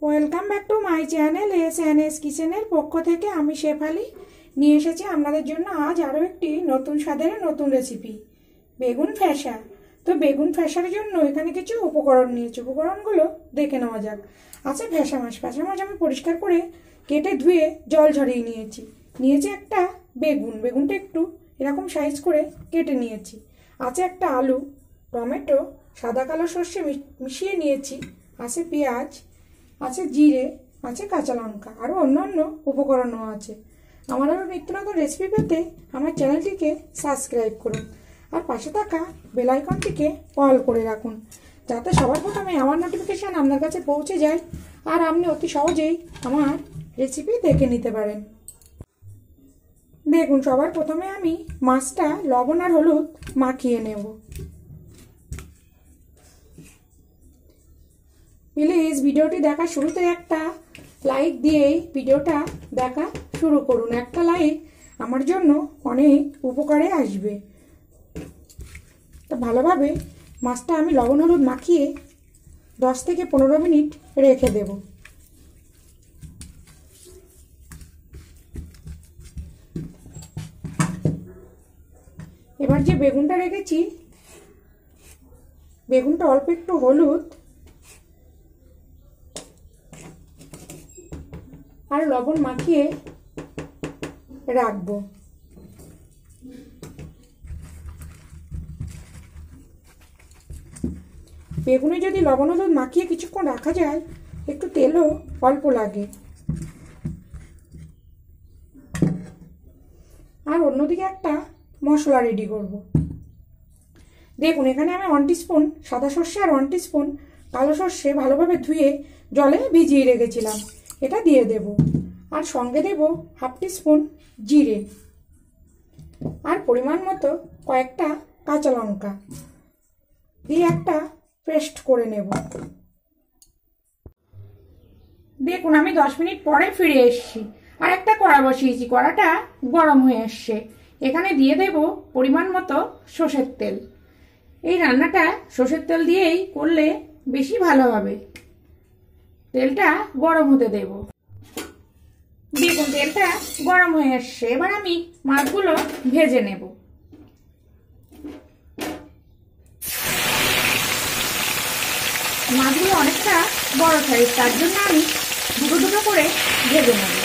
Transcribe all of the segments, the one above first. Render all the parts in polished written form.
Welcome back to my channel S কিচেনের পক্ষ থেকে আমি শেফালি নিয়ে এসেছি আপনাদের জন্য আজ আরও একটি নতুন স্বাদের নতুন রেসিপি বেগুন ফ্যাসা। তো বেগুন ফ্যাসার জন্য এখানে কিছু উপকরণ নিয়েছি, উপকরণগুলো দেখে নেওয়া যাক। আছে ফ্যাসা মাছ আমি পরিষ্কার করে কেটে ধুয়ে জল ঝরিয়ে নিয়েছি একটা বেগুনটা একটু এরকম সাইজ করে কেটে নিয়েছি। আছে একটা আলু, টমেটো, সাদা কালো সর্ষে মিশিয়ে নিয়েছি, আছে পেঁয়াজ, আছে জিরে, আছে কাঁচা লঙ্কা, আরও অন্যান্য উপকরণও আছে। আমার আরও নিত্য নতুন রেসিপি পেতে আমার চ্যানেলটিকে সাবস্ক্রাইব করুন আর পাশে থাকা বেল আইকনটিকে অল করে রাখুন, যাতে সবার প্রথমে আমার নোটিফিকেশান আপনার কাছে পৌঁছে যায় আর আপনি অতি সহজেই আমার রেসিপি দেখে নিতে পারেন। দেখুন, সবার প্রথমে আমি মাছটা লবণ আর হলুদ মাখিয়ে নেব। প্লিজ ভিডিওটি দেখা শুরুতে একটা লাইক দিয়েই ভিডিওটা দেখা শুরু করুন। একটা লাইক আমার জন্য অনেক উপকারে আসবে। তো ভালোভাবে মাছটা আমি লবণ হলুদ মাখিয়ে 10 থেকে 15 মিনিট রেখে দেব। এবার যে বেগুনটা রেখেছি, বেগুনটা অল্প একটু হলুদ আর লবণ মাখিয়ে রাখবো। বেগুনে যদি লবণ হলুদ মাখিয়ে কিছুক্ষণ রাখা যায়, একটু তেলও অল্প লাগে। আর অন্যদিকে একটা মশলা রেডি করব। দেখুন, এখানে আমি 1 টিস্পুন সাদা সর্ষে আর 1 টিস্পুন কালো সর্ষে ভালোভাবে ধুয়ে জলে ভিজিয়ে রেখেছিলাম, এটা দিয়ে দেব। আর সঙ্গে দেব 1/2 টিস্পুন জিরে আর পরিমাণ মতো কয়েকটা কাঁচা লঙ্কা দিয়ে একটা পেস্ট করে নেব। দেখুন, আমি 10 মিনিট পরে ফিরে এসেছি আর একটা কড়া বসিয়েছি, কড়াটা গরম হয়ে এসছে। এখানে দিয়ে দেব পরিমাণ মতো সর্ষের তেল। এই রান্নাটা সর্ষের তেল দিয়েই করলে বেশি ভালো হবে। তেলটা গরম হতে দেব। দেখুন, তেলটা গরম হয়ে আসছে। এবার আমি মাছগুলো ভেজে নেব। মাছগুলো অনেকটা বড় সাইজ, তার জন্য আমি দুটো করে ভেজে নেব।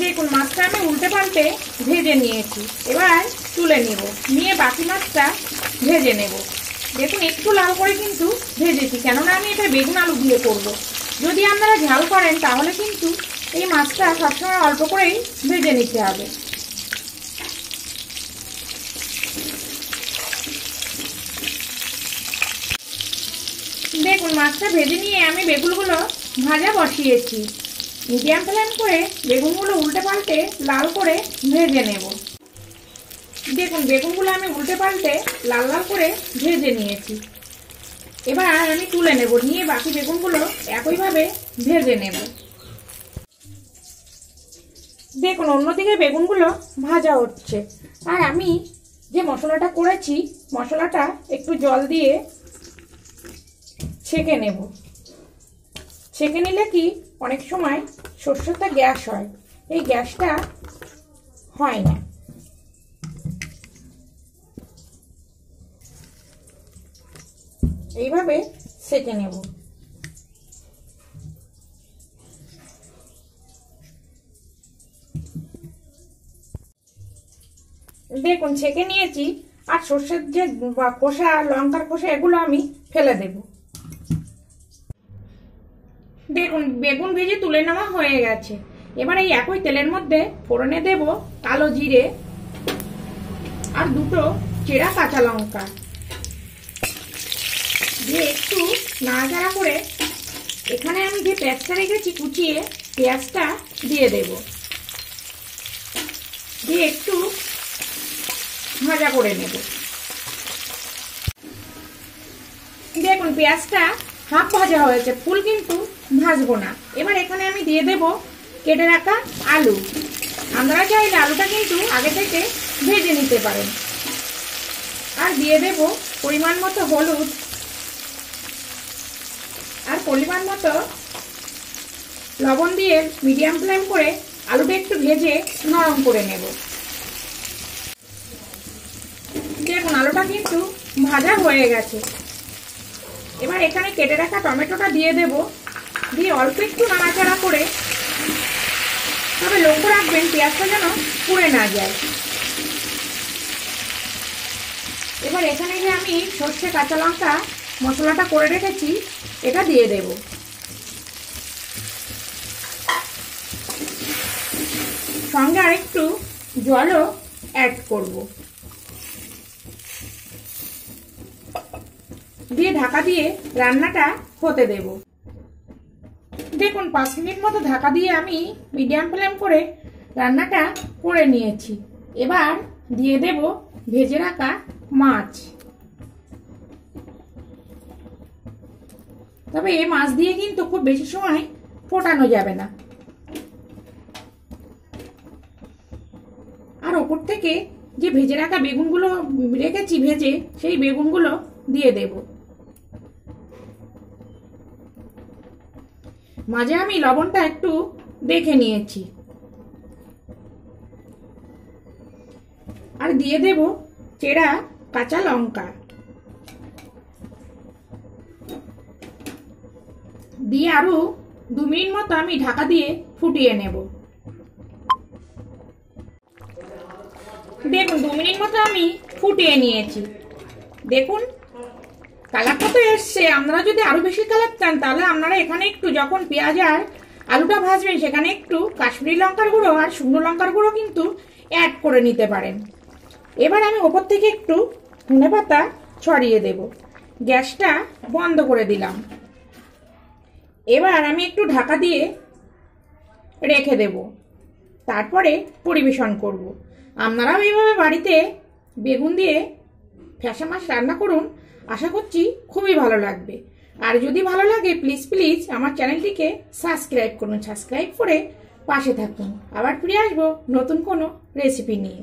দেখুন, মাছটা আমি উল্টে পাল্টে ভেজে নিয়েছি। এবার তুলে নিয়ে বাকি মাছটা ভেজে নেব। দেখুন, একটু লাল করে কিন্তু ভেজেছি, কেননা আমি এটা বেগুন আলু দিয়ে করব। যদি আপনারা ঝাল করেন তাহলে কিন্তু এই মাছটা সবসময় অল্প করেই ভেজে নিতে হবে। দেখুন, মাছটা ভেজে নিয়ে আমি বেগুনগুলো ভাজা বসিয়েছি। মিডিয়াম ফ্লেম করে বেগুনগুলো উল্টে পাল্টে লাল করে ভেজে নেব। দেখুন, বেগুনগুলো আমি উল্টে পাল্টে লাল লাল করে ভেজে নিয়েছি। এবার আমি তুলে নেব, নিয়ে বাকি বেগুনগুলো একইভাবে ভেজে নেব। দেখুন, অন্যদিকে বেগুনগুলো ভাজা হচ্ছে আর আমি যে মশলাটা করেছি, মশলাটা একটু জল দিয়ে ছেঁকে নেব। ছেঁকে নিলে কি অনেক সময় সর্ষেটা গ্যাস হয়, এই গ্যাসটা হয় না। এইভাবে ছেঁকে নেব। দেখুন, ছেঁকে নিয়েছি আর সর্ষের যে খোসা, লঙ্কার খোসা, এগুলো আমি ফেলে দেব। দেখুন, বেগুন ভেজে তুলে নেওয়া হয়ে গেছে। এবার এই একই তেলের মধ্যে ফোড়নে দেব কালো জিরে আর 2 চেরা কাঁচা লঙ্কা দিয়ে একটু নাড়াচাড়া করে এখানে আমি যে পেঁয়াজটা রেখেছি কুচিয়ে, পেঁয়াজটা দিয়ে দেব, দিয়ে একটু ভাজা করে নেব। দেখুন, পেঁয়াজটা হাফ ভাজা হয়েছে, ফুল কিন্তু ভাজবো না। এবার এখানে আমি দিয়ে দেব কেটে রাখা আলু। আপনারা চাইলে আলুটা কিন্তু আগে থেকে ভেজে নিতে পারেন। আর দিয়ে দেব পরিমাণ মতো হলুদ আর পরিমাণ মতো লবণ দিয়ে মিডিয়াম ফ্লেম করে আলুটা একটু ভেজে নরম করে নেব। দেখুন আলুটা কিন্তু ভাজা হয়ে গেছে। এবার এখানে কেটে রাখা টমেটোটা দিয়ে দেব, দিয়ে অল্প একটু নাড়াচাড়া করে, তবে লক্ষ্য রাখবেন পেঁয়াজটা যেন পুড়ে না যায়। এবার এখানে যে আমি সর্ষে কাঁচা লঙ্কা মশলাটা করে রেখেছি এটা দিয়ে দেব। সঙ্গে আরেকটু জলও অ্যাড করব, দিয়ে ঢাকা দিয়ে রান্নাটা হতে দেব। দেখুন 5 মিনিট মতো ঢাকা দিয়ে আমি মিডিয়াম ফ্লেম করে রান্নাটা করে নিয়েছি। এবার দিয়ে দেব ভেজে রাখা মাছ। তবে এই মাছ দিয়ে কিন্তু খুব বেশি সময় ফোটানো যাবে না। আর ওপর থেকে যে ভেজে রাখা বেগুনগুলো রেখেছি ভেজে, সেই বেগুনগুলো দিয়ে দেব। মাঝে আমি লবণটা একটু দেখে নিয়েছি। আর দিয়ে দেব চেরা কাঁচা লঙ্কা, দিয়ে আরো 2 মিনিট মতো আমি ঢাকা দিয়ে ফুটিয়ে নেব। দেখুন 2 মিনিট মতো আমি ফুটিয়ে নিয়েছি। দেখুন কালারটা তো এসছে। আপনারা যদি আরো বেশি কালার চান তাহলে আপনারা এখানে একটু, যখন পেঁয়াজ আর আলুটা ভাজবেন সেখানে একটু কাশ্মীরি লঙ্কার গুঁড়ো আর শুকনো লঙ্কার গুঁড়ো কিন্তু অ্যাড করে নিতে পারেন। এবার আমি ওপর থেকে একটু ধনেপাতা ছড়িয়ে দেব। গ্যাসটা বন্ধ করে দিলাম। এবার আমি একটু ঢাকা দিয়ে রেখে দেব, তারপরে পরিবেশন করব। আপনারাও এইভাবে বাড়িতে বেগুন দিয়ে ফ্যাসা মাছ রান্না করুন, আশা করছি খুবই ভালো লাগবে। আর যদি ভালো লাগে প্লিজ আমার চ্যানেলটিকে সাবস্ক্রাইব করুন। সাবস্ক্রাইব করে পাশে থাকুন। আবার ফিরে আসবো নতুন কোনো রেসিপি নিয়ে।